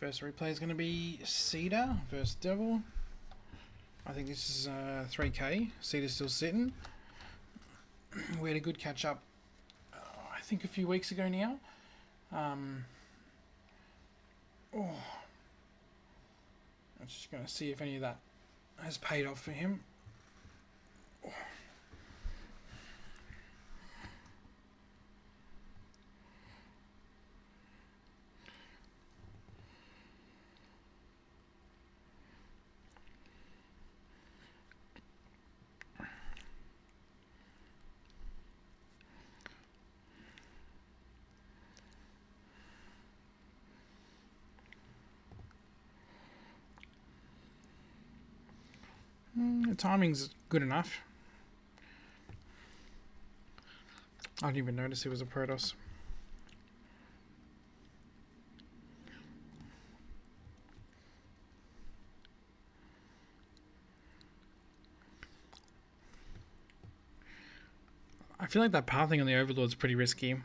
First replay is going to be Ceder versus Devil. I think this is 3K. Ceder's still sitting. We had a good catch up, I think a few weeks ago now. I'm just going to see if any of that has paid off for him. The timing's good enough. I didn't even notice it was a Protoss. I feel like that pathing on the Overlord is pretty risky,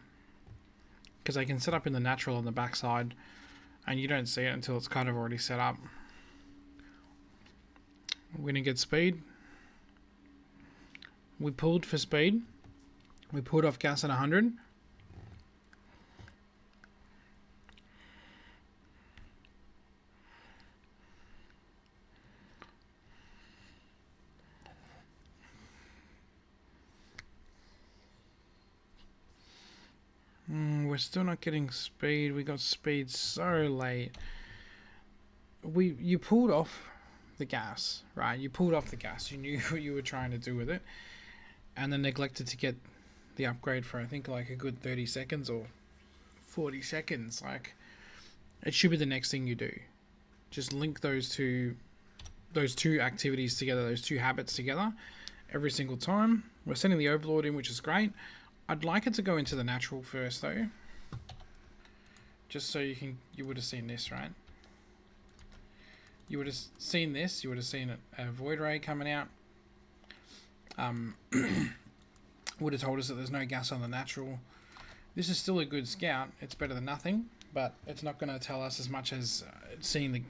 because they can set up in the natural on the backside and you don't see it until it's kind of already set up. We're going to get speed. We pulled for speed. We pulled off gas at 100. We're still not getting speed. We got speed so late. You pulled off the gas, right? You pulled off the gas. You knew what you were trying to do with it, and then neglected to get the upgrade for I think like a good 30 seconds or 40 seconds. Like, it should be the next thing you do. Just link those two activities together, those two habits together every single time. We're sending the Overlord in, which is great. I'd like it to go into the natural first though, just so you would have seen this, right? You would have seen this. You would have seen a Void Ray coming out. Would have told us that there's no gas on the natural. This is still a good scout. It's better than nothing, but it's not going to tell us as much as seeing the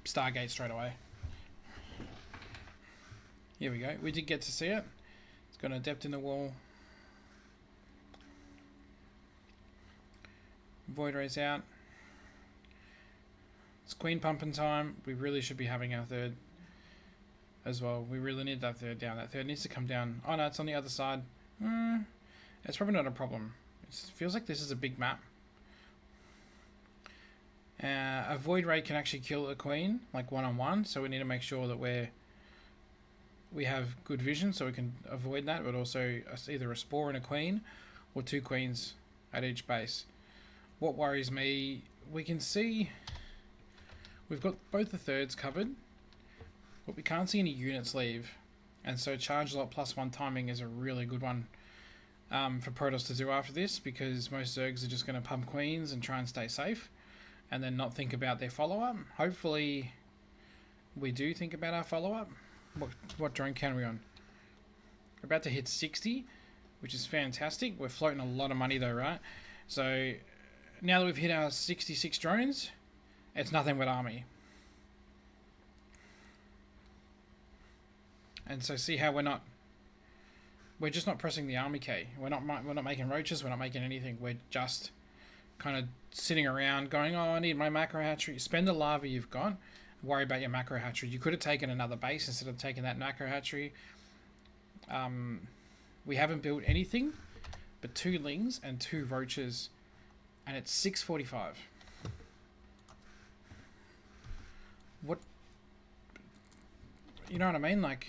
Stargate straight away. Here we go. We did get to see it. It's got an Adept in the wall. Void Ray's out. It's Queen pumping time. We really should be having our third as well. We really need that third down. That third needs to come down. Oh no, it's on the other side. It's probably not a problem. It feels like this is a big map. A Void Ray can actually kill a Queen, like one-on-one, so we need to make sure that we have good vision so we can avoid that, but also either a Spore and a Queen or two Queens at each base. What worries me, we can see we've got both the thirds covered, but we can't see any units leave. And so charge lot +1 timing is a really good one for Protoss to do after this, because most Zergs are just going to pump Queens and try and stay safe and then not think about their follow-up. Hopefully we do think about our follow-up. What drone count are we on? We're about to hit 60, which is fantastic. We're floating a lot of money though, right? So now that we've hit our 66 drones, it's nothing but army. And so see how we're just not pressing the army key. We're not making roaches, we're not making anything. We're just kind of sitting around going, oh, I need my macro hatchery. Spend the lava you've got, worry about your macro hatchery. You could have taken another base instead of taking that macro hatchery. We haven't built anything but 2 lings and 2 roaches, and it's 6:45. What, you know what I mean? Like,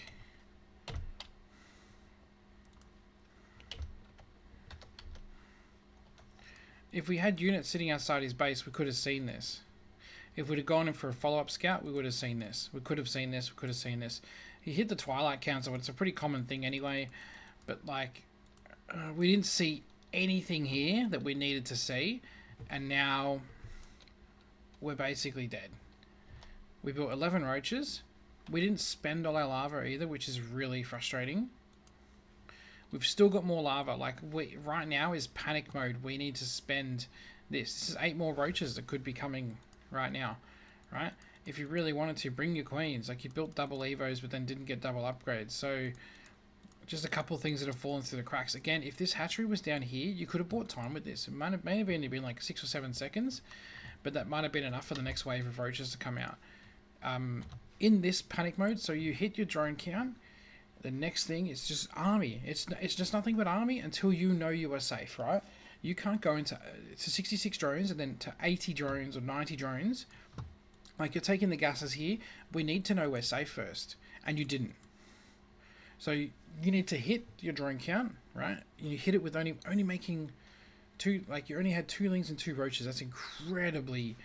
if we had units sitting outside his base, we could have seen this. If we'd have gone in for a follow-up scout, we would have seen this. We could have seen this. We could have seen this. He hit the Twilight Council. It's a pretty common thing anyway. But, like, we didn't see anything here that we needed to see. And now we're basically dead. We built 11 roaches. We didn't spend all our lava either, which is really frustrating. We've still got more lava. Like, right now is panic mode. We need to spend this. This is 8 more roaches that could be coming right now. right? If you really wanted to, bring your queens. Like, you built double evos, but then didn't get double upgrades. So, just a couple of things that have fallen through the cracks. Again, if this hatchery was down here, you could have bought time with this. It may have only been like 6 or 7 seconds, but that might have been enough for the next wave of roaches to come out. In this panic mode, so you hit your drone count. The next thing is just army. It's just nothing but army until you know you are safe, right? You can't go into 66 drones and then to 80 drones or 90 drones. Like, you're taking the gases here. We need to know we're safe first, and you didn't. So you need to hit your drone count, right? You hit it with only making 2. Like, you only had 2 lings and 2 roaches. That's incredibly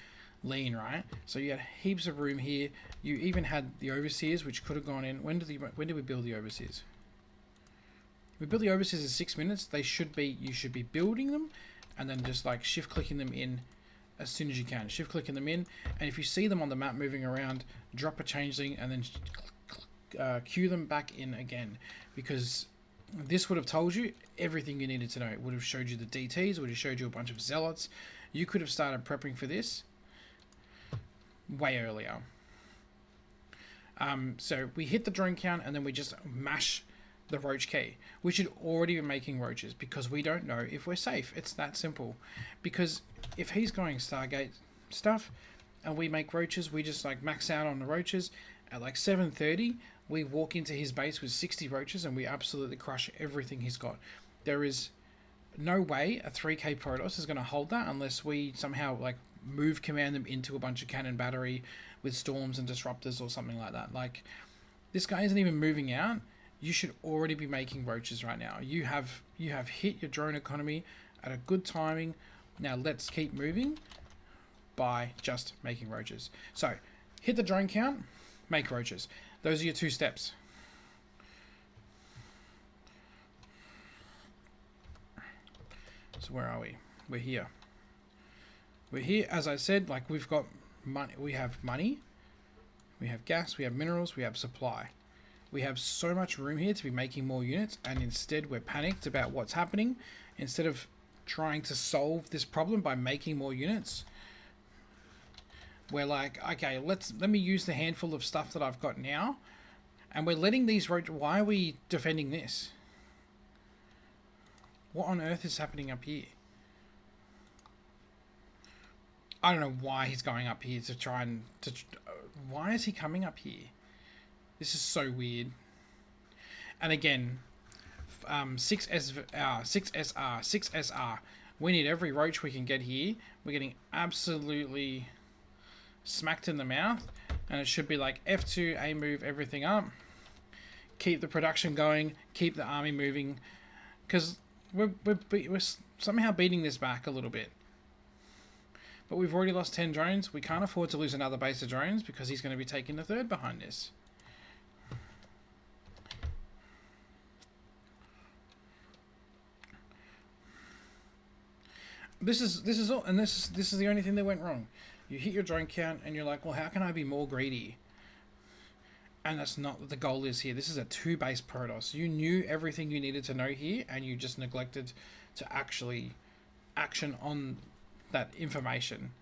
lean, right? So you had heaps of room here. You even had the overseers, which could have gone in. When did we build the overseers? We built the overseers in 6 minutes. You should be building them, and then just like shift clicking them in as soon as you can. Shift clicking them in, and if you see them on the map moving around, drop a changeling and then queue them back in again, because this would have told you everything you needed to know. It would have showed you the DTs, would have showed you a bunch of zealots. You could have started prepping for this way earlier. So we hit the drone count, and then we just mash the roach key. We should already be making roaches because we don't know if we're safe. It's that simple. Because if he's going Stargate stuff and we make roaches, we just like max out on the roaches. At like 7:30, we walk into his base with 60 roaches and we absolutely crush everything he's got. There is no way a 3k Protoss is going to hold that unless we somehow like move command them into a bunch of cannon battery with storms and disruptors or something like that. Like, this guy isn't even moving out. You should already be making roaches right now. You have hit your drone economy at a good timing. Now let's keep moving by just making roaches. So hit the drone count, make roaches. Those are your 2 steps. So where are we? We're here. We're here, as I said, like, we've got money. We have money, we have gas, we have minerals, we have supply. We have so much room here to be making more units, and instead we're panicked about what's happening. Instead of trying to solve this problem by making more units, we're like, okay, let me use the handful of stuff that I've got now, and we're letting these roaches. Why are we defending this? What on earth is happening up here? I don't know why he's going up here to try and why is he coming up here? This is so weird. And again, 6SR. We need every roach we can get here. We're getting absolutely smacked in the mouth. And it should be like F2, A move everything up. Keep the production going. Keep the army moving. Because we're somehow beating this back a little bit. But we've already lost 10 drones. We can't afford to lose another base of drones because he's going to be taking the 3rd behind this. This is all, and this is the only thing that went wrong. You hit your drone count, and you're like, well, how can I be more greedy? And that's not what the goal is here. This is a 2-base Protoss. You knew everything you needed to know here, and you just neglected to actually action on that information.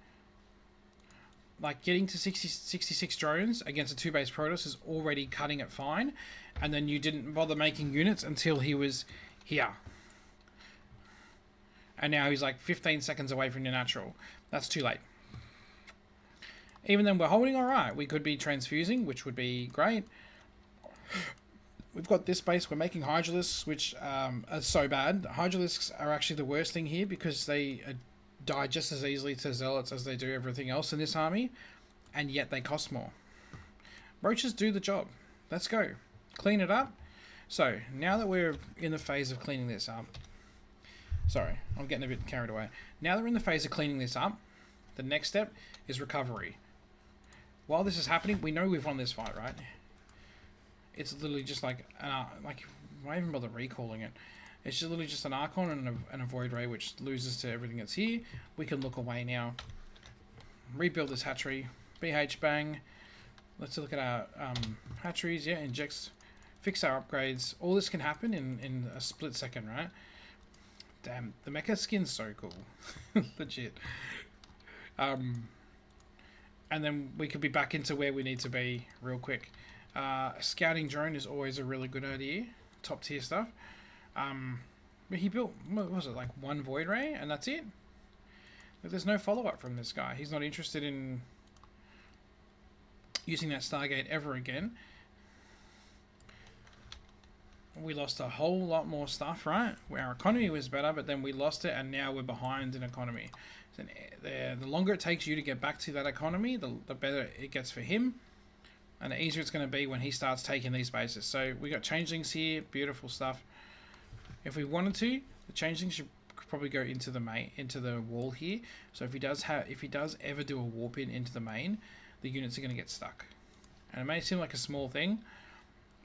Like, getting to 66 drones against a 2-base Protoss is already cutting it fine, and then you didn't bother making units until he was here. And now he's like 15 seconds away from your natural. That's too late. Even then, we're holding alright. We could be transfusing, which would be great. We've got this base. We're making Hydralisks, which are so bad. Hydralisks are actually the worst thing here because they die just as easily to Zealots as they do everything else in this army, and yet they cost more. Roaches do the job. Let's go. Clean it up. So, now that we're in the phase of cleaning this up... Sorry, I'm getting a bit carried away. Now that we're in the phase of cleaning this up, the next step is recovery. While this is happening, we know we've won this fight, right? It's literally just like why even bother recalling it? It's just literally just an Archon and a Void Ray, which loses to everything that's here. We can look away now. Rebuild this hatchery. BH bang. Let's look at our hatcheries. Yeah, injects. Fix our upgrades. All this can happen in a split second, right? Damn, the mecha skin's so cool. Legit. And and then we could be back into where we need to be real quick. Scouting drone is always a really good idea, top tier stuff. But he built, what was it, like one Void Ray, and that's it? But there's no follow-up from this guy. He's not interested in using that Stargate ever again. We lost a whole lot more stuff, right? Our economy was better, but then we lost it, and now we're behind in economy. So the longer it takes you to get back to that economy, the better it gets for him, and the easier it's going to be when he starts taking these bases. So we got changelings here, beautiful stuff. If we wanted to, the changelings should probably go into the wall here. So if he does ever do a warp into the main, the units are going to get stuck. And it may seem like a small thing,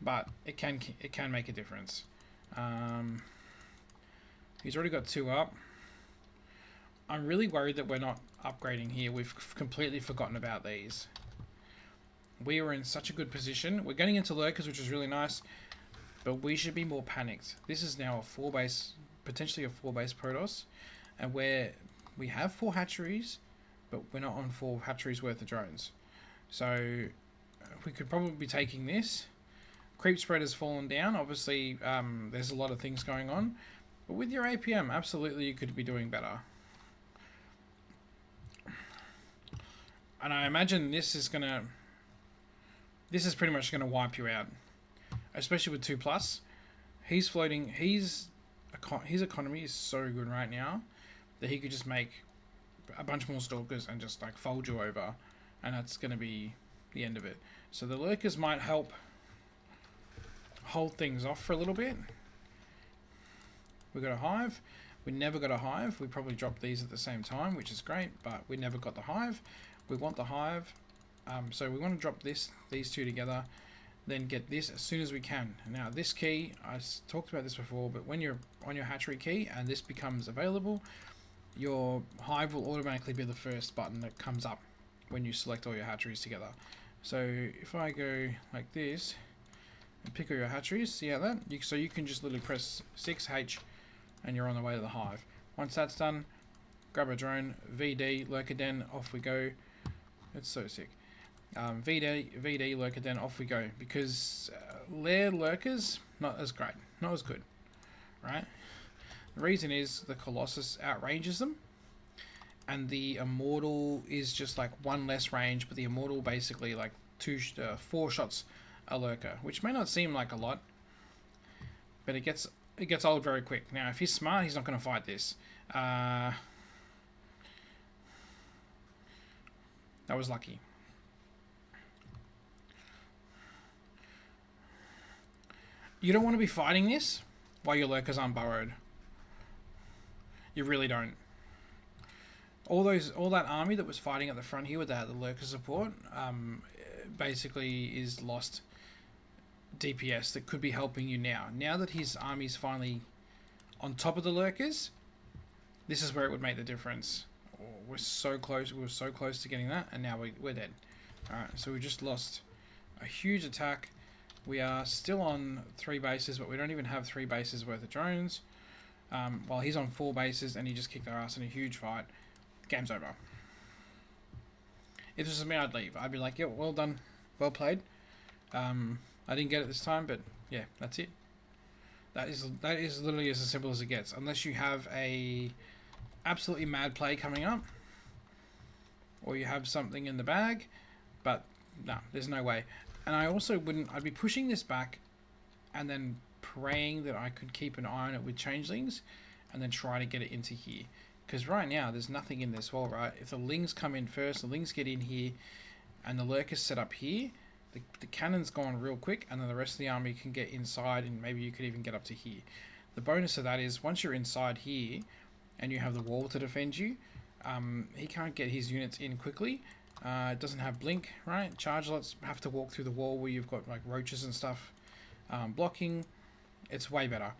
but it can make a difference. He's already got 2 up. I'm really worried that we're not upgrading here. We've completely forgotten about these. We were in such a good position. We're getting into lurkers, which is really nice, but we should be more panicked. This is now a 4 base, potentially a 4 base Protoss, and we have 4 hatcheries, but we're not on 4 hatcheries worth of drones. So we could probably be taking this. Creep spread has fallen down. Obviously, there's a lot of things going on, but with your APM, absolutely you could be doing better. And I imagine this is pretty much gonna wipe you out, especially with 2+. He's floating. His economy is so good right now that he could just make a bunch more stalkers and just like fold you over, and that's gonna be the end of it. So the lurkers might help hold things off for a little bit. We got a hive. We never got a hive. We probably dropped these at the same time, which is great, but we never got the hive. We want the hive, so we want to drop these 2 together, then get this as soon as we can. Now this key, I talked about this before, but when you're on your hatchery key and this becomes available, your hive will automatically be the first button that comes up when you select all your hatcheries together. So if I go like this and pick all your hatcheries, see how that? So you can just literally press 6H and you're on the way to the hive. Once that's done, grab a drone, VD, lurker den, off we go. It's so sick. VD, lurker den, off we go. Because lair lurkers, not as great, not as good, right? The reason is the Colossus outranges them, and the Immortal is just like 1 less range, but the Immortal basically like 4 shots a lurker, which may not seem like a lot, but it gets old very quick. Now, if he's smart, he's not going to fight this. That was lucky. You don't want to be fighting this while your lurkers aren't burrowed. You really don't. All that army that was fighting at the front here without the lurker support, basically is lost DPS that could be helping you now. Now that his army's finally on top of the lurkers, this is where it would make the difference. Oh, we're so close. We were so close to getting that, and now we're dead. Alright, so we just lost a huge attack. We are still on 3 bases, but we don't even have 3 bases worth of drones. While he's on 4 bases, and he just kicked our ass in a huge fight. Game's over. If this was me, I'd leave. I'd be like, yeah, well done. Well played. I didn't get it this time, but yeah, that's it. That is literally as simple as it gets. Unless you have a absolutely mad play coming up, or you have something in the bag, but no, there's no way. And I also wouldn't. I'd be pushing this back, and then praying that I could keep an eye on it with changelings, and then try to get it into here. Because right now there's nothing in this wall, right? If the lings come in first, the lings get in here, and the lurkers set up here, the cannon's gone real quick, and then the rest of the army can get inside, and maybe you could even get up to here. The bonus of that is once you're inside here, and you have the wall to defend you, he can't get his units in quickly. It doesn't have blink, right? Charge lots have to walk through the wall where you've got like roaches and stuff blocking. It's way better.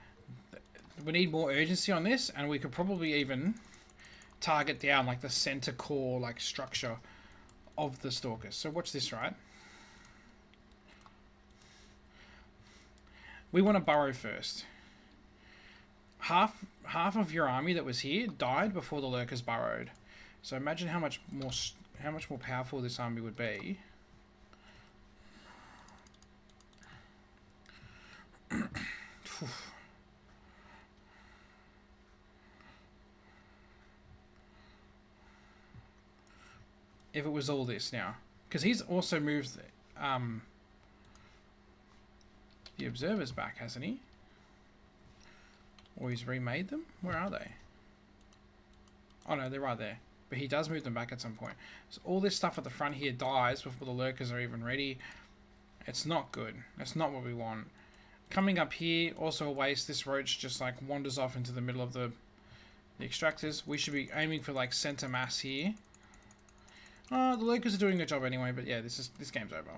We need more urgency on this, and we could probably even target down like the center core like structure of the stalkers. So watch this, right? We want to burrow first. Half of your army that was here died before the lurkers burrowed. So imagine how much more how much more powerful this army would be. If it was all this now, because he's also moved the observers back, hasn't he? Or he's remade them? Where are they? Oh no, they're right there. But he does move them back at some point. So all this stuff at the front here dies before the lurkers are even ready. It's not good. That's not what we want. Coming up here, also a waste. This roach just like wanders off into the middle of the extractors. We should be aiming for like center mass here. The lurkers are doing their job anyway, but yeah, this game's over.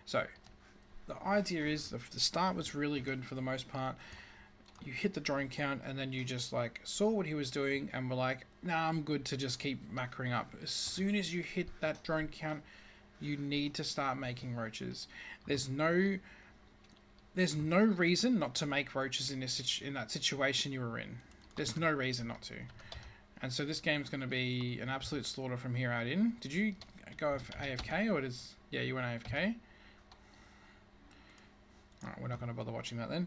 So, the idea is the start was really good for the most part. You hit the drone count, and then you just like saw what he was doing, and were like, "Nah, I'm good to just keep macroing up." As soon as you hit that drone count, you need to start making roaches. There's no reason not to make roaches in that situation you were in. There's no reason not to. And so this game's going to be an absolute slaughter from here out in. Did you go AFK or does... Yeah, you went AFK. Alright, we're not going to bother watching that then.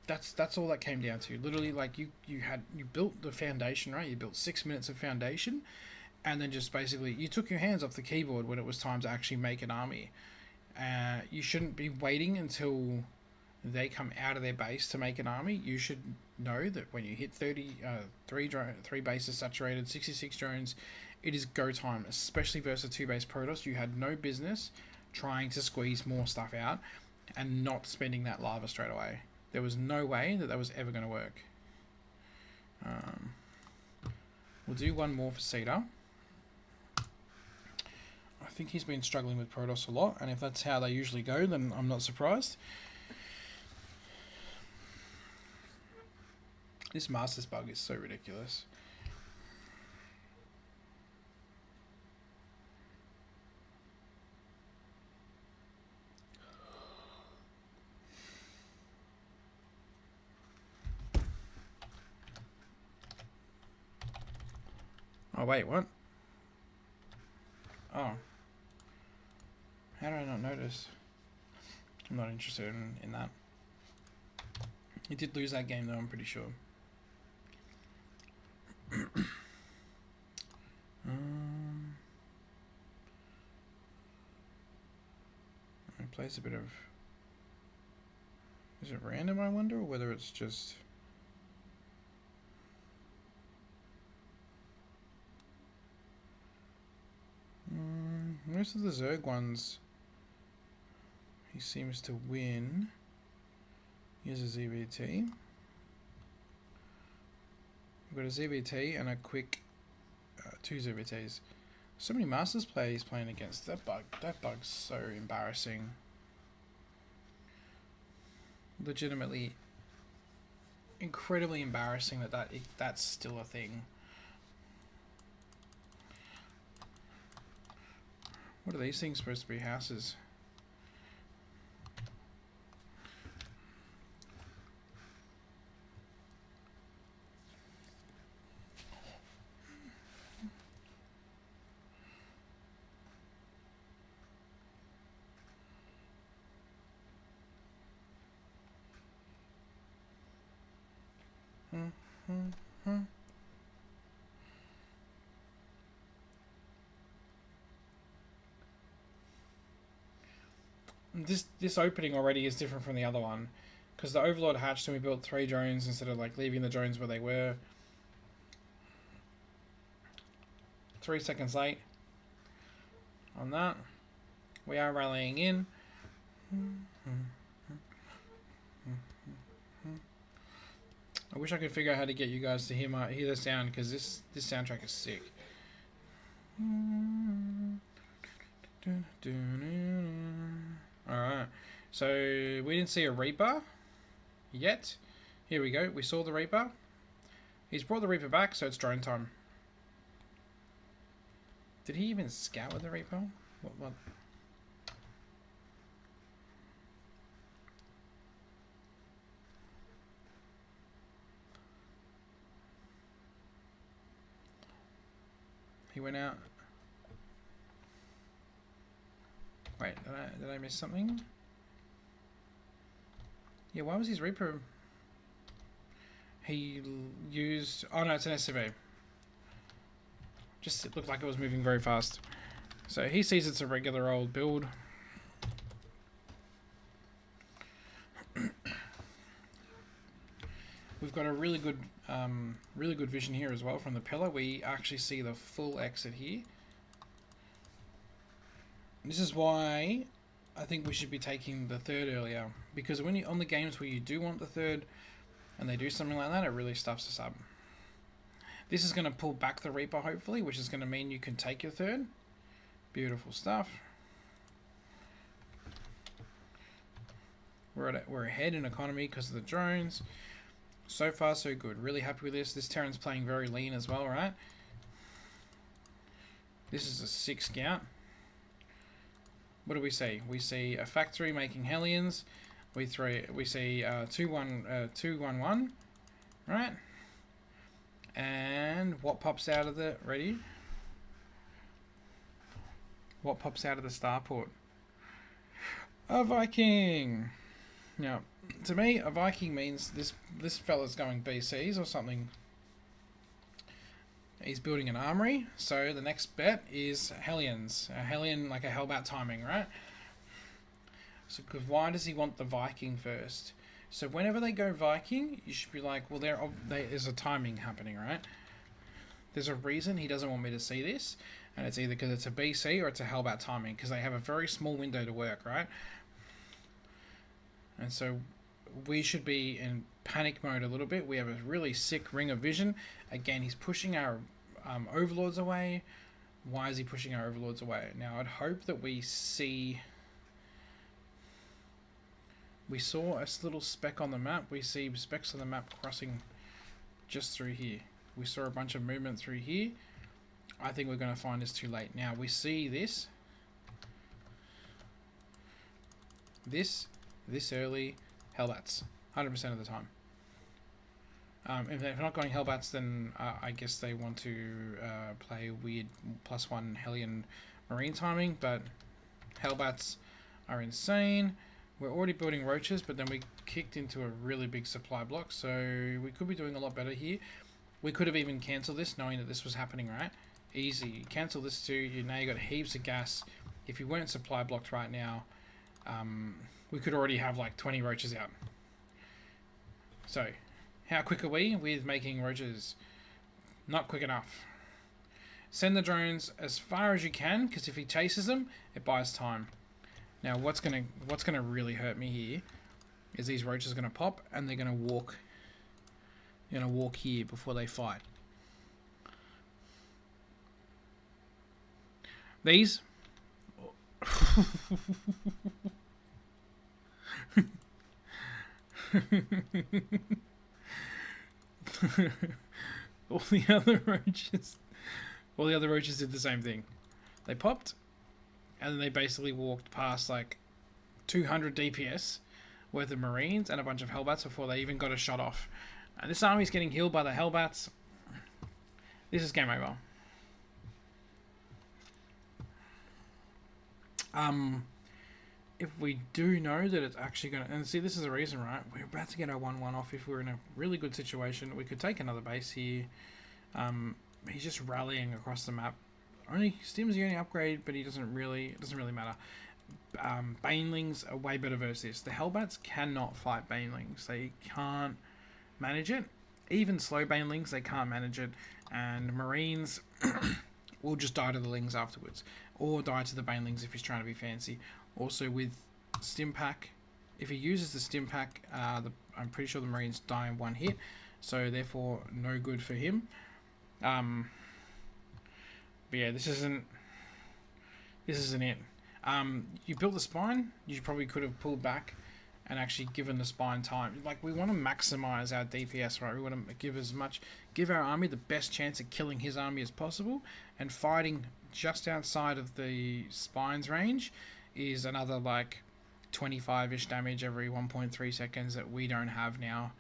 That's all that came down to. Literally, like, you built the foundation, right? You built 6 minutes of foundation. And then just basically, you took your hands off the keyboard when it was time to actually make an army. You shouldn't be waiting until they come out of their base to make an army. You should know that when you hit 3 bases saturated, 66 drones, it is go time, especially versus 2 base Protoss. You had no business trying to squeeze more stuff out and not spending that lava straight away. There was no way that was ever going to work. We'll do one more for Ceder. I think he's been struggling with Protoss a lot, and if that's how they usually go, then I'm not surprised. This Masters bug is so ridiculous. Oh wait, what? Oh. How did I not notice? I'm not interested in that. He did lose that game though, I'm pretty sure. He plays a bit of... Is it random, I wonder, or whether it's just... Most of the Zerg ones, he seems to win. Here's a ZvT. We've got a ZvT and a quick 2 ZvTs. So many Masters players playing against. That bug's so embarrassing. Legitimately incredibly embarrassing that's still a thing. What are these things supposed to be? Houses? This opening already is different from the other one, because the Overlord hatched and we built 3 drones instead of like leaving the drones where they were. 3 seconds late on that. We are rallying in. I wish I could figure out how to get you guys to hear the sound, because this soundtrack is sick. Alright, so we didn't see a Reaper yet. Here we go, we saw the Reaper. He's brought the Reaper back, so it's drone time. Did he even scout with the Reaper? What? He went out. Wait, did I miss something? Yeah, why was his Reaper? He used... Oh no, it's an SCV. Just it looked like it was moving very fast. So he sees it's a regular old build. We've got a really good vision here as well from the pillar. We actually see the full exit here. This is why I think we should be taking the third earlier, because when you on the games where you do want the third and they do something like that, it really stuffs us up. This is going to pull back the Reaper hopefully, which is going to mean you can take your third. Beautiful stuff. We're ahead in economy because of the drones. So far so good. Really happy with this. This Terran's playing very lean as well, right? This is a 6 scout. What do we see? We see a factory making Hellions. We see 2-1-1, right? And what pops out of the ready? What pops out of the starport? A Viking. Now, to me, a Viking means this fella's going BCs or something. He's building an armory, so the next bet is Hellions. A Hellion, like a Hellbat timing, right? So, because why does he want the Viking first? So whenever they go Viking, you should be like, well, there's a timing happening, right? There's a reason he doesn't want me to see this, and it's either because it's a BC or it's a Hellbat timing, because they have a very small window to work, right? And so we should be in panic mode a little bit. We have a really sick ring of vision. Again, he's pushing our overlords away. Why is he pushing our overlords away? Now, I'd hope that we see... We saw a little speck on the map. We see specks on the map crossing just through here. We saw a bunch of movement through here. I think we're going to find this too late. Now, we see this. This early Hellbats. 100% of the time. If they're not going Hellbats, then I guess they want to play weird +1 Hellion Marine timing, but Hellbats are insane. We're already building roaches, but then we kicked into a really big supply block, so we could be doing a lot better here. We could have even cancelled this, knowing that this was happening, right? Easy. Cancel this too. Now you got heaps of gas. If you weren't supply blocked right now, we could already have like 20 roaches out. So, how quick are we with making roaches? Not quick enough. Send the drones as far as you can, because if he chases them, it buys time. Now, what's gonna really hurt me here is these roaches are gonna pop and they're gonna walk. They're gonna walk here before they fight. These. all the other roaches did the same thing. They popped. And then they basically walked past like 200 DPS worth of Marines and a bunch of Hellbats before they even got a shot off. And this army's getting healed by the Hellbats. This is game over. If we do know that it's actually going to... And see, this is the reason, right? We're about to get our 1-1 off. If we're in a really good situation, we could take another base here. He's just rallying across the map. Stim's the only upgrade, but it doesn't really matter. Banelings are way better versus this. The Hellbats cannot fight Banelings. They can't manage it. Even slow Banelings, they can't manage it. And Marines will just die to the Lings afterwards. Or die to the Banelings if he's trying to be fancy. Also with Stim Pack, if he uses the Stim Pack, I'm pretty sure the Marines die in one hit. So therefore, no good for him. But yeah, this isn't it. You built the spine, you probably could have pulled back and actually given the spine time. Like, we want to maximize our DPS, right? We want to give our army the best chance at killing his army as possible, and fighting just outside of the spine's range is another like 25-ish damage every 1.3 seconds that we don't have now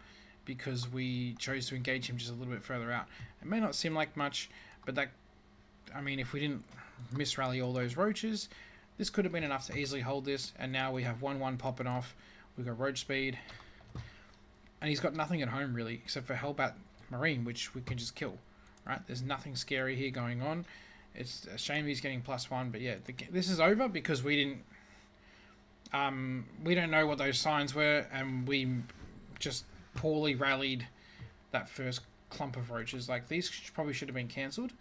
because we chose to engage him just a little bit further out. It may not seem like much, but that I mean, if we didn't misrally all those roaches, this could have been enough to easily hold this. And now we have 1-1 popping off. We've got roach speed. And he's got nothing at home, really, except for Hellbat Marine, which we can just kill. Right? There's nothing scary here going on. It's a shame he's getting +1. But yeah, this is over because we didn't... we don't know what those signs were. And we just poorly rallied that first clump of roaches. Like, these probably should have been cancelled.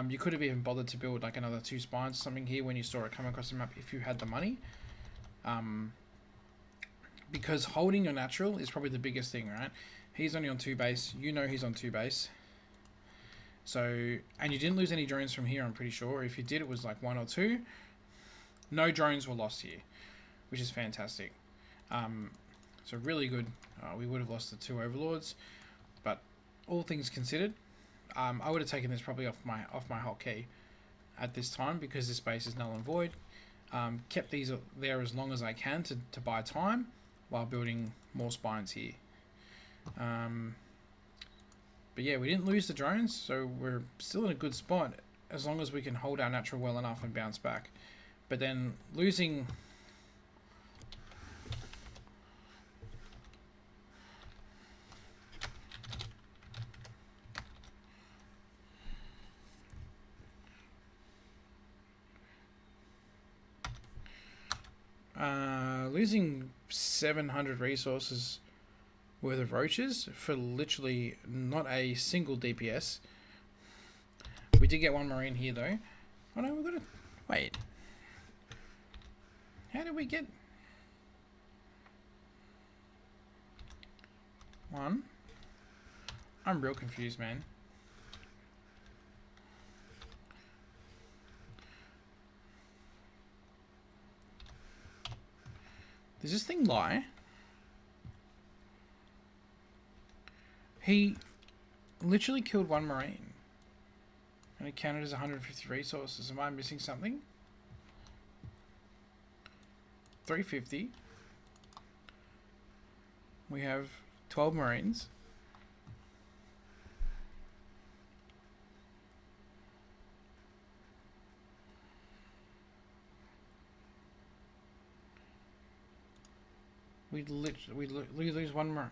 You could have even bothered to build like another 2 spines or something here when you saw it come across the map if you had the money. Because holding your natural is probably the biggest thing, right? He's only on 2 base. You know he's on 2 base. So, and you didn't lose any drones from here, I'm pretty sure. If you did, it was like 1 or 2. No drones were lost here, which is fantastic. So really good. We would have lost the 2 overlords, but all things considered, I would have taken this probably off my hotkey at this time because this base is null and void. Kept these there as long as I can to buy time while building more spines here. But yeah, we didn't lose the drones, so we're still in a good spot as long as we can hold our natural well enough and bounce back. But then losing... losing 700 resources worth of roaches for literally not a single DPS. We did get 1 marine here though. Oh no, we've got to... Wait. How did we get... 1? I'm real confused, man. Does this thing lie? He literally killed 1 marine. And it counted as 150 resources. Am I missing something? 350. We have 12 marines. We lose 1 more.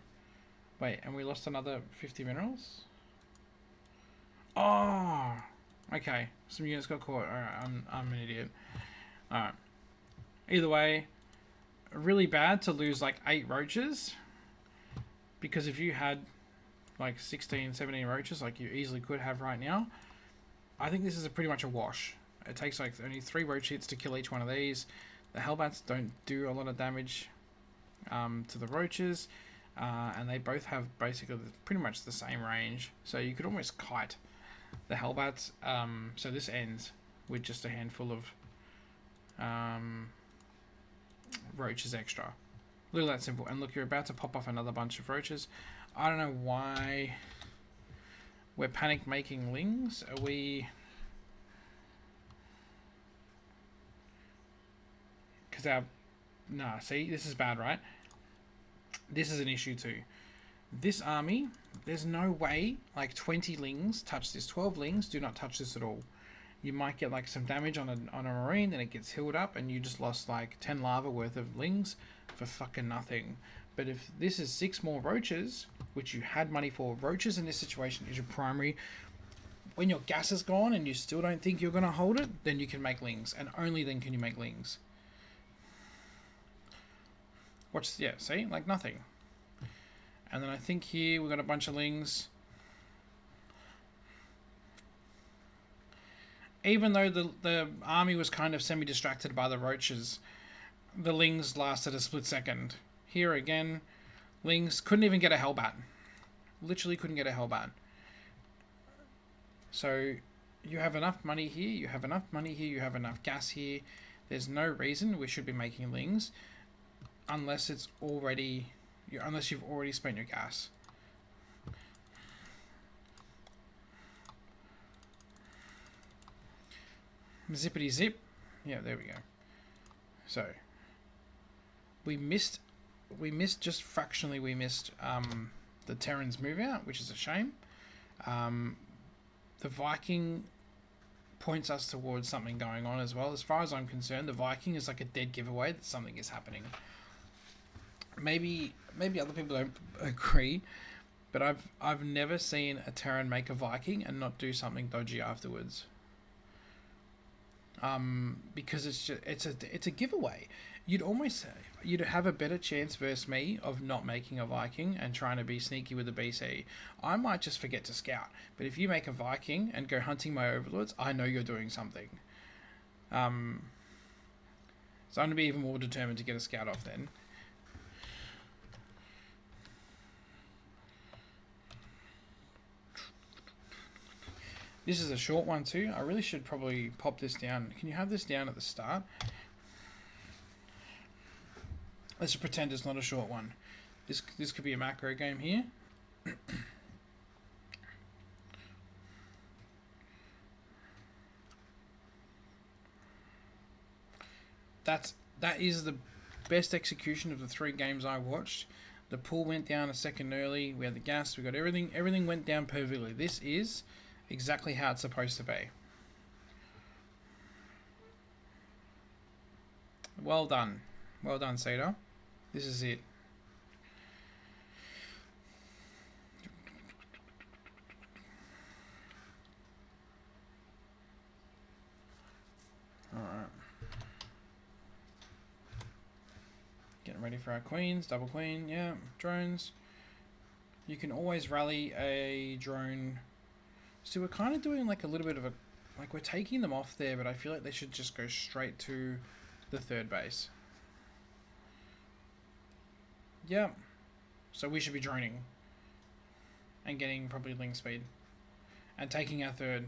Wait, and we lost another 50 minerals? Oh! Okay, some units got caught. Alright, I'm an idiot. Alright. Either way, really bad to lose like 8 roaches. Because if you had like 16, 17 roaches like you easily could have right now, I think this is pretty much a wash. It takes like only 3 roach hits to kill each one of these. The Hellbats don't do a lot of damage to the roaches, and they both have basically pretty much the same range, so you could almost kite the Hellbats. So this ends with just a handful of roaches extra. Look at that simple. And look, you're about to pop off another bunch of roaches. I don't know why we're panic making lings. Are we... Because our... Nah, see, this is bad, right? This is an issue too. This army, there's no way like 20 lings touch this. 12 lings do not touch this at all. You might get like some damage on a marine, then it gets healed up, and you just lost like 10 lava worth of lings for fucking nothing. But if this is 6 more roaches, which you had money for, roaches in this situation is your primary. When your gas is gone and you still don't think you're gonna hold it, then you can make lings, and only then can you make lings. Watch, yeah, see? Like nothing. And then I think here we've got a bunch of lings. Even though the army was kind of semi-distracted by the roaches, the lings lasted a split second. Here again, lings couldn't even get a Hellbat. Literally couldn't get a Hellbat. So you have enough money here, you have enough money here, you have enough gas here. There's no reason we should be making lings. Unless it's already, unless you've already spent your gas. Zippity zip. Yeah, there we go. So we missed just fractionally. We missed the Terran's move out, which is a shame. The Viking points us towards something going on as well. As far as I'm concerned, the Viking is like a dead giveaway that something is happening. Maybe other people don't agree, but I've never seen a Terran make a Viking and not do something dodgy afterwards. Because it's a giveaway. You'd have a better chance versus me of not making a Viking and trying to be sneaky with the BC. I might just forget to scout, but if you make a Viking and go hunting my overlords, I know you're doing something. So I'm gonna be even more determined to get a scout off then. This is a short one too. I really should probably pop this down. Can you have this down at the start? Let's just pretend it's not a short one. This could be a macro game here. That is the best execution of the 3 games I watched. The pool went down a second early. We had the gas. We got everything. Everything went down perfectly. This is exactly how it's supposed to be. Well done. Well done, Ceder. This is it. Alright. Getting ready for our queens. Double queen. Yeah. Drones. You can always rally a drone. So we're kind of doing like a little bit of a... Like we're taking them off there, but I feel like they should just go straight to the 3rd base. Yeah. So we should be droning. And getting probably ling speed. And taking our 3rd.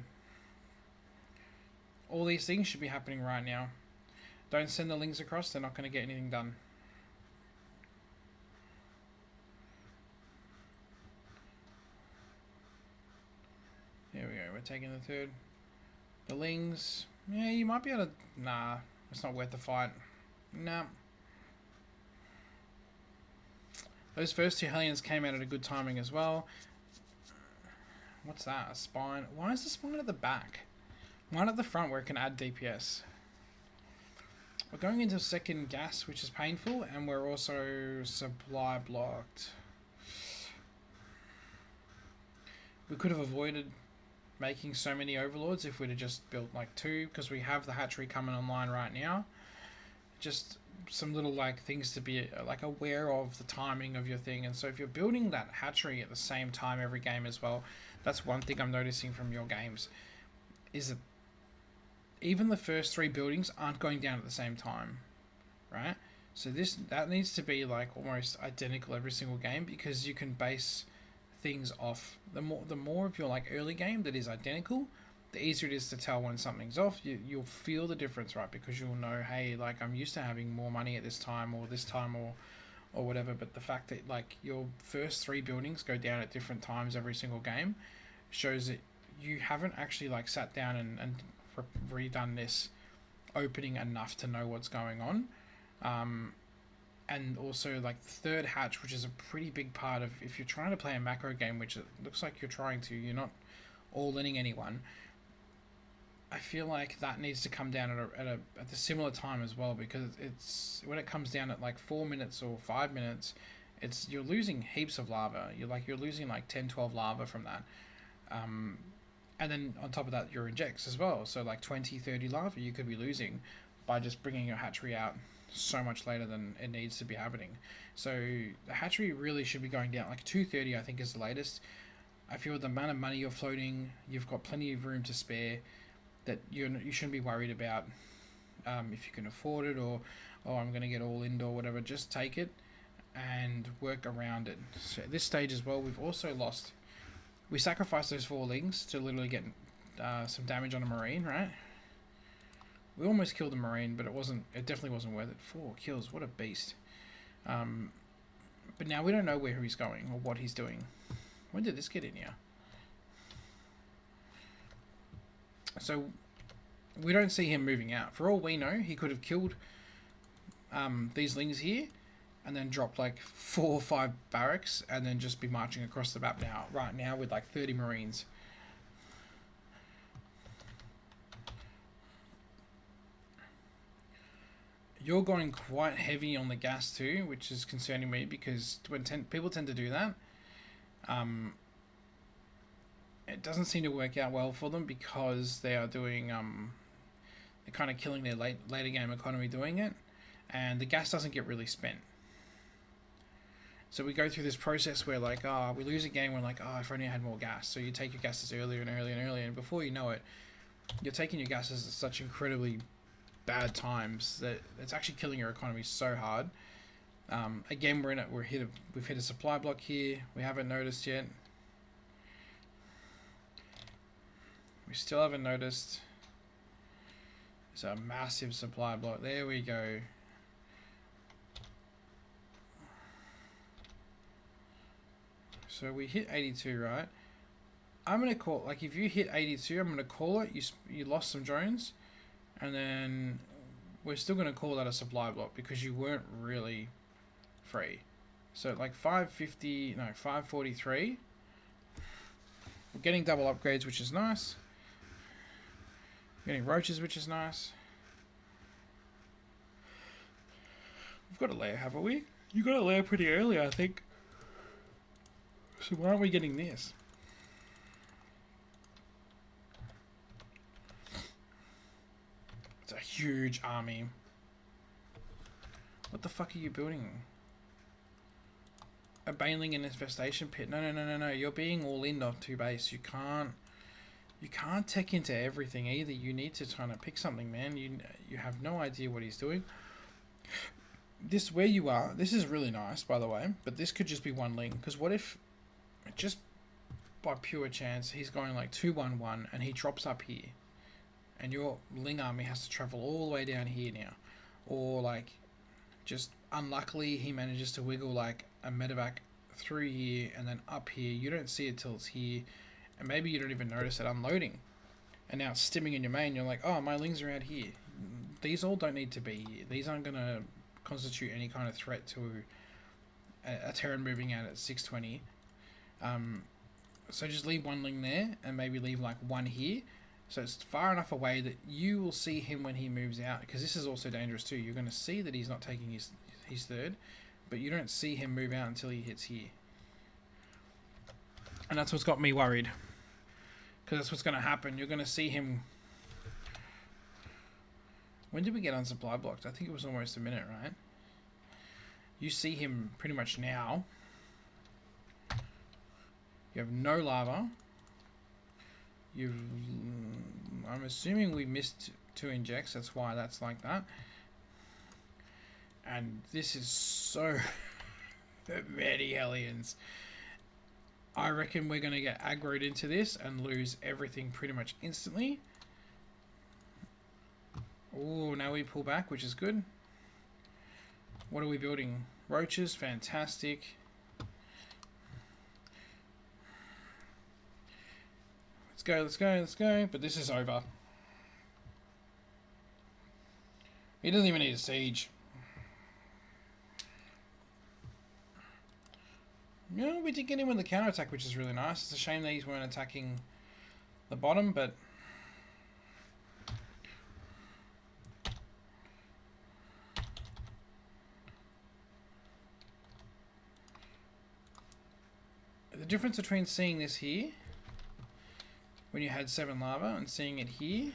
All these things should be happening right now. Don't send the lings across, they're not going to get anything done. There we go, we're taking the 3rd. The lings, yeah, you might be able to... Nah, it's not worth the fight. Nah. Those first 2 Hellions came out at a good timing as well. What's that? A spine? Why is the spine at the back? One at the front where it can add DPS. We're going into 2nd gas, which is painful, and we're also supply blocked. We could have avoided making so many overlords if we'd have just built like 2, because we have the hatchery coming online right now. Just some little like things to be like aware of the timing of your thing. And so if you're building that hatchery at the same time every game as well, that's one thing I'm noticing from your games, is that even the first 3 buildings aren't going down at the same time, right? So that needs to be like almost identical every single game, because you can base things off. The more of your like early game that is identical, the easier it is to tell when something's off. You'll feel the difference, right? Because you'll know, hey, like I'm used to having more money at this time or whatever. But the fact that like your first 3 buildings go down at different times every single game shows that you haven't actually like sat down and redone this opening enough to know what's going on. And also like the 3rd hatch, which is a pretty big part of, if you're trying to play a macro game, which it looks like you're not all-inning anyone, I feel like that needs to come down at a similar time as well, because it's when it comes down at like 4 minutes or 5 minutes, you're losing heaps of lava. You're losing like 10-12 lava from that. And then on top of that, your injects as well. So like 20-30 lava you could be losing by just bringing your hatchery out so much later than it needs to be happening. So the hatchery really should be going down like 2:30, I think, is the latest. I feel with the amount of money you're floating, you've got plenty of room to spare, that you shouldn't be worried about if you can afford it, or I'm going to get all indoor, whatever. Just take it and work around it. So at this stage as well, we've also lost... We sacrificed those 4 lings to literally get some damage on a marine, right? We almost killed the marine, but it definitely wasn't worth it. 4 kills, what a beast. But now we don't know where he's going or what he's doing. When did this get in here? So we don't see him moving out. For all we know, he could have killed these lings here and then dropped like 4 or 5 barracks and then just be marching across the map right now with like 30 marines. You're going quite heavy on the gas too, which is concerning me because when people tend to do that, it doesn't seem to work out well for them because they are doing they're kind of killing their later game economy doing it, and the gas doesn't get really spent. So we go through this process where like, we lose a game, we're like, if I only had more gas. So you take your gases earlier and earlier and earlier, and before you know it, you're taking your gases at such incredibly bad times that it's actually killing your economy so hard. Again, we've hit a supply block here. We haven't noticed yet. We still haven't noticed. It's a massive supply block. There we go. So we hit 82, right? I'm gonna call, like, if you hit 82, I'm gonna call it. You lost some drones, and then we're still gonna call that a supply block because you weren't really free. So like 543. We're getting double upgrades, which is nice. We're getting roaches, which is nice. We've got a layer, haven't we? You got a layer pretty early, I think. So why aren't we getting this? It's a huge army. What the fuck are you building? A baneling and infestation pit? No. You're being all in on 2 base. You can't tech into everything either. You need to try to pick something, man. You have no idea what he's doing. This where you are. This is really nice, by the way. But this could just be one ling. Because what if, just by pure chance, he's going like 2-1-1 and he drops up here, and your ling army has to travel all the way down here now, or like, just unluckily he manages to wiggle like a medevac through here and then up here. You don't see it till it's here, and maybe you don't even notice it unloading, and now it's stimming in your main. You're like, oh, my lings are out here. These all don't need to be here. These aren't gonna constitute any kind of threat to a Terran moving out at 620. So just leave one ling there and maybe leave like one here, so it's far enough away that you will see him when he moves out, because this is also dangerous too. You're going to see that he's not taking his third, but you don't see him move out until he hits here, and that's what's got me worried, because that's what's going to happen. You're going to see him. When did we get on supply blocked? I think it was almost a minute, right? You see him pretty much now. You have no lava. I'm assuming we missed 2 injects. That's why that's like that. And this is so many Hellions. I reckon we're going to get aggroed into this and lose everything pretty much instantly. Oh, now we pull back, which is good. What are we building? Roaches, fantastic. Let's go. But this is over. He doesn't even need a siege. No, we did get him with the counterattack, which is really nice. It's a shame that these weren't attacking the bottom, but the difference between seeing this here when you had 7 lava and seeing it here,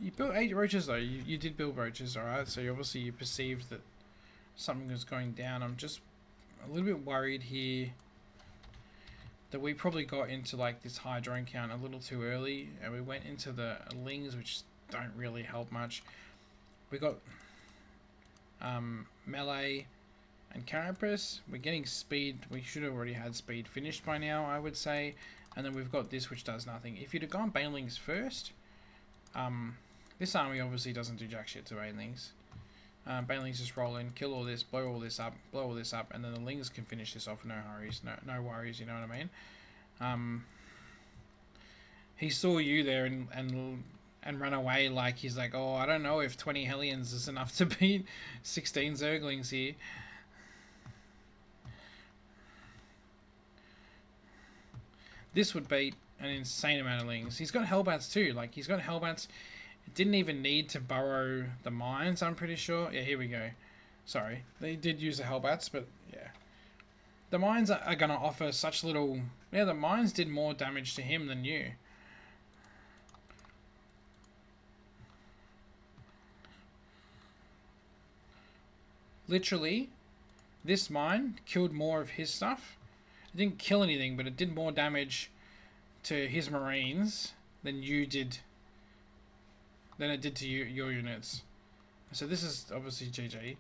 you built 8 roaches though. You did build roaches, alright, so obviously you perceived that something was going down. I'm just a little bit worried here that we probably got into like this high drone count a little too early, and we went into the lings, which don't really help much. We got melee and carapace. We're getting speed. We should have already had speed finished by now, I would say. And then we've got this, which does nothing. If you'd have gone banelings first, this army obviously doesn't do jack shit to banelings. Banelings just roll in, kill all this, blow all this up, and then the lings can finish this off. No hurries, no worries. You know what I mean? He saw you there and run away. Like he's like, oh, I don't know if 20 Hellions is enough to beat 16 Zerglings here. This would beat an insane amount of lings. He's got Hellbats too. Like, he's got Hellbats It didn't even need to burrow the mines, I'm pretty sure. Yeah, here we go. Sorry, they did use the Hellbats, but yeah. The mines are going to offer such little... Yeah, the mines did more damage to him than you. Literally, this mine killed more of his stuff. It didn't kill anything, but it did more damage to his marines than you did... than it did to your units. So this is obviously GG.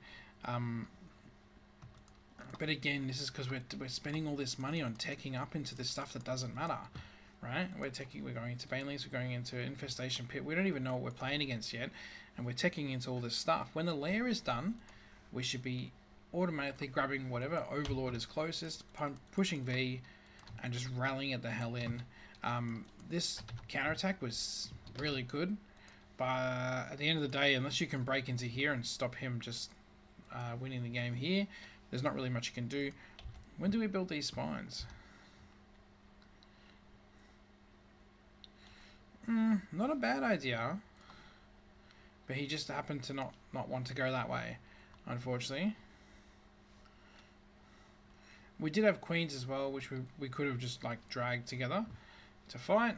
But again, this is because we're spending all this money on teching up into this stuff that doesn't matter, right? We're going into Banelings, we're going into Infestation Pit. We don't even know what we're playing against yet, and we're teching into all this stuff. When the lair is done, we should be automatically grabbing whatever Overlord is closest, pushing V, and just rallying it the hell in. This counterattack was really good, but at the end of the day, unless you can break into here and stop him just winning the game here, there's not really much you can do. When do we build these spines? Not a bad idea. But he just happened to not want to go that way, unfortunately. We did have queens as well, which we could have just like dragged together to fight.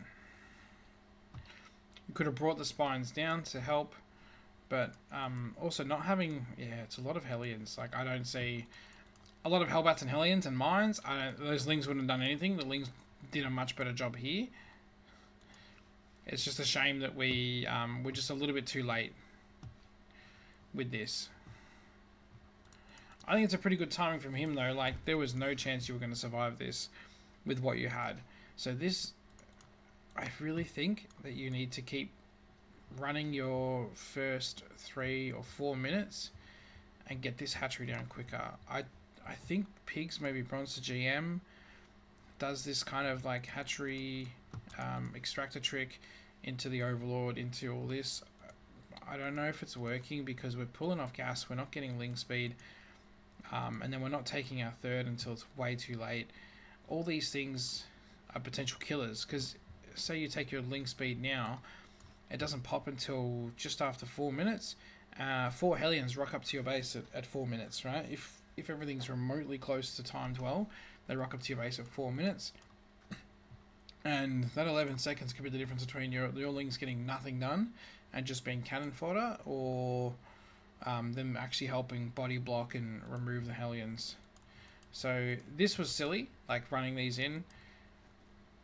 We could have brought the spines down to help. But also not having... Yeah, it's a lot of Hellions. Like, I don't see... A lot of Hellbats and Hellions and mines. Those Lings wouldn't have done anything. The Lings did a much better job here. It's just a shame that we're just a little bit too late with this. I think it's a pretty good timing from him, though. Like, there was no chance you were going to survive this with what you had. So this... I really think that you need to keep running your first 3 or 4 minutes and get this hatchery down quicker. I think Pigs, maybe Bronze to GM, does this kind of like hatchery extractor trick into the Overlord, into all this. I don't know if it's working because we're pulling off gas, we're not getting Ling speed, and then we're not taking our third until it's way too late. All these things are potential killers, because say you take your Ling speed now, it doesn't pop until just after 4 minutes. 4 Hellions rock up to your base at 4 minutes, right? If everything's remotely close to timed well, they rock up to your base at 4 minutes. And that 11 seconds could be the difference between your Lings getting nothing done and just being cannon fodder, or them actually helping body block and remove the Hellions. So this was silly, like running these in.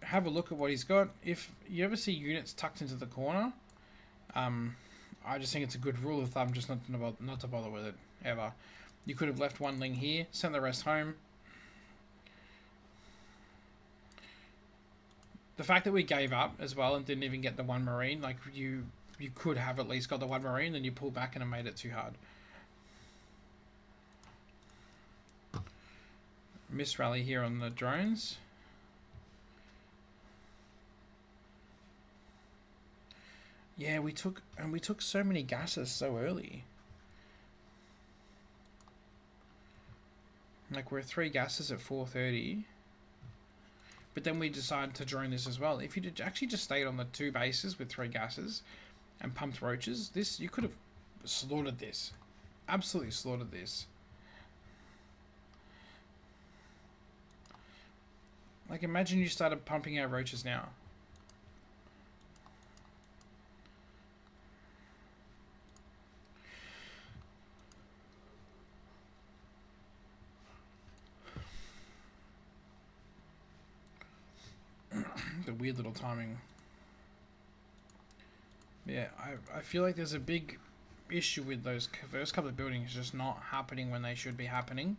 Have a look at what he's got. If you ever see units tucked into the corner, I just think it's a good rule of thumb just not to bother with it ever. You could have left one Ling here, sent the rest home. The fact that we gave up as well and didn't even get the one Marine, like you could have at least got the one Marine, then you pull back and it made it too hard. Miss rally here on the drones. Yeah, we took so many gases so early. Like, we're 3 gases at 4:30. But then we decided to drone this as well. If you did actually just stayed on the 2 bases with 3 gases and pumped roaches, this, you could have slaughtered this. Absolutely slaughtered this. Like, imagine you started pumping out roaches now. The weird little timing. Yeah, I feel like there's a big issue with those first couple of buildings just not happening when they should be happening,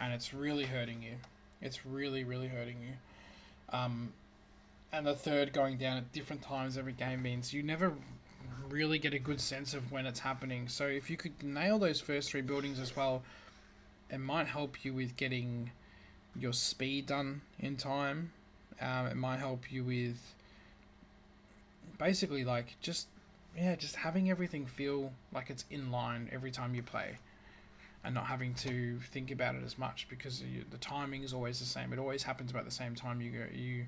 and it's really hurting you. It's really, really hurting you. And the third going down at different times every game means you never really get a good sense of when it's happening. So if you could nail those first 3 buildings as well, it might help you with getting your speed done in time. It might help you with basically like just having everything feel like it's in line every time you play, and not having to think about it as much, because the timing is always the same. It always happens about the same time you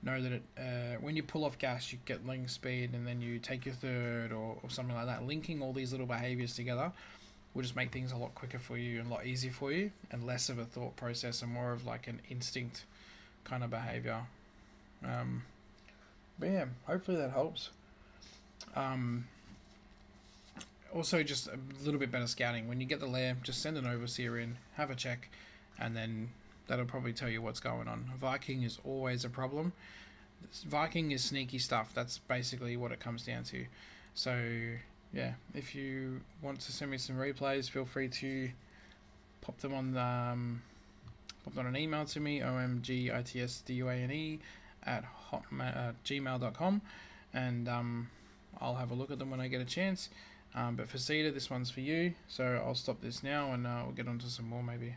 know that when you pull off gas, you get link speed, and then you take your third or something like that. Linking all these little behaviors together will just make things a lot quicker for you and a lot easier for you, and less of a thought process and more of like an instinct kind of behavior. But yeah, hopefully that helps. Also, just a little bit better scouting. When you get the lair, just send an overseer in, have a check, and then that'll probably tell you what's going on. Viking is always a problem. Viking is sneaky stuff. That's basically what it comes down to. So yeah, if you want to send me some replays, feel free to pop them on an email to me, omgitsduane@gmail.com, and I'll have a look at them when I get a chance. But for Ceder, this one's for you. So I'll stop this now, and we'll get on to some more maybe.